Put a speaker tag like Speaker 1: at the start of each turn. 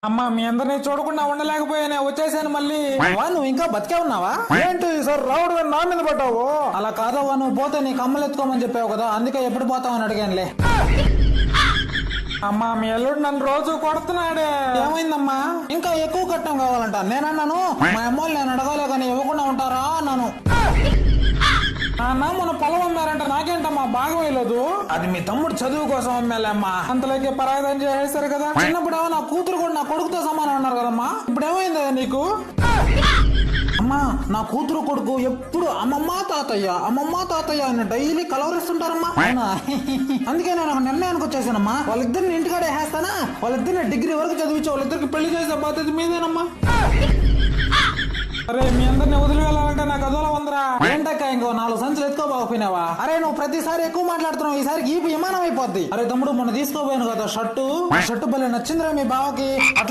Speaker 1: అమ్మా మీ అందరినీ చూడకుండా ఉండలేకపోయానే వచ్చేసాను మళ్ళీ.
Speaker 2: నువ్వు ఇంకా బతికే ఉన్నావా?
Speaker 1: ఏంటి సార్ రావుడు నా మీద పడ్డావు?
Speaker 2: అలా కాదవ్వా, నువ్వు పోతే నీ కమ్మలు ఎత్తుకోమని చెప్పావు కదా, అందుకే ఎప్పుడు పోతావు అని అడిగానులే.
Speaker 1: అమ్మా మీ అల్లుడు నన్ను రోజు కొడుతున్నాడే.
Speaker 2: ఏమైందమ్మా? ఇంకా ఎక్కువ కట్నం కావాలంట. నేనన్నాను మా అమ్మోళ్ళు నేను అడగాలే కానీ ఇవ్వకుండా ఉంటారా అన్నాను.
Speaker 1: నాన్న మన పొలం అమ్మారంట, నాకేంటమ్మా భాగం వేయలేదు.
Speaker 2: అది మీ తమ్ముడు చదువు కోసం అమ్మేలేమ్మా.
Speaker 1: అంతలోకి పరాయిదం చేసేసారు కదా.
Speaker 2: చిన్నప్పుడేమో నా కూతురు కూడా నా కొడుకుతో సమానం అన్నారు కదమ్మా. ఇప్పుడు ఏమైందా నీకు? అమ్మా నా కూతురు కొడుకు ఎప్పుడు అమ్మమ్మ తాతయ్య అని డైలీ కలవరిస్తుంటారమ్మా. అందుకే నేను ఒక నిర్ణయానికి వచ్చేసానమ్మా, వాళ్ళిద్దరిని ఇంటికాడే వేస్తానా, వాళ్ళిద్దరిని డిగ్రీ వరకు చదివించి వాళ్ళిద్దరికి పెళ్లి చేసే బాధ్యత మీదేనమ్మా.
Speaker 1: అరే మీ అందరిని వదిలి వెళ్ళాలంటే నాకు అదోలా ఉందిరా.
Speaker 2: ఏంటక్క ఇంకో 4 సంచులు ఎత్తుకోబాకపోయినావా? అరే నువ్వు ప్రతిసారి ఎక్కువ మాట్లాడుతున్నావు, ఈసారి ఈ విమానం అయిపోద్ది. అరే తమ్ముడు మొన్న తీసుకోపోయాను కదా షర్టు భలే నచ్చిందిరా మీ బావకి.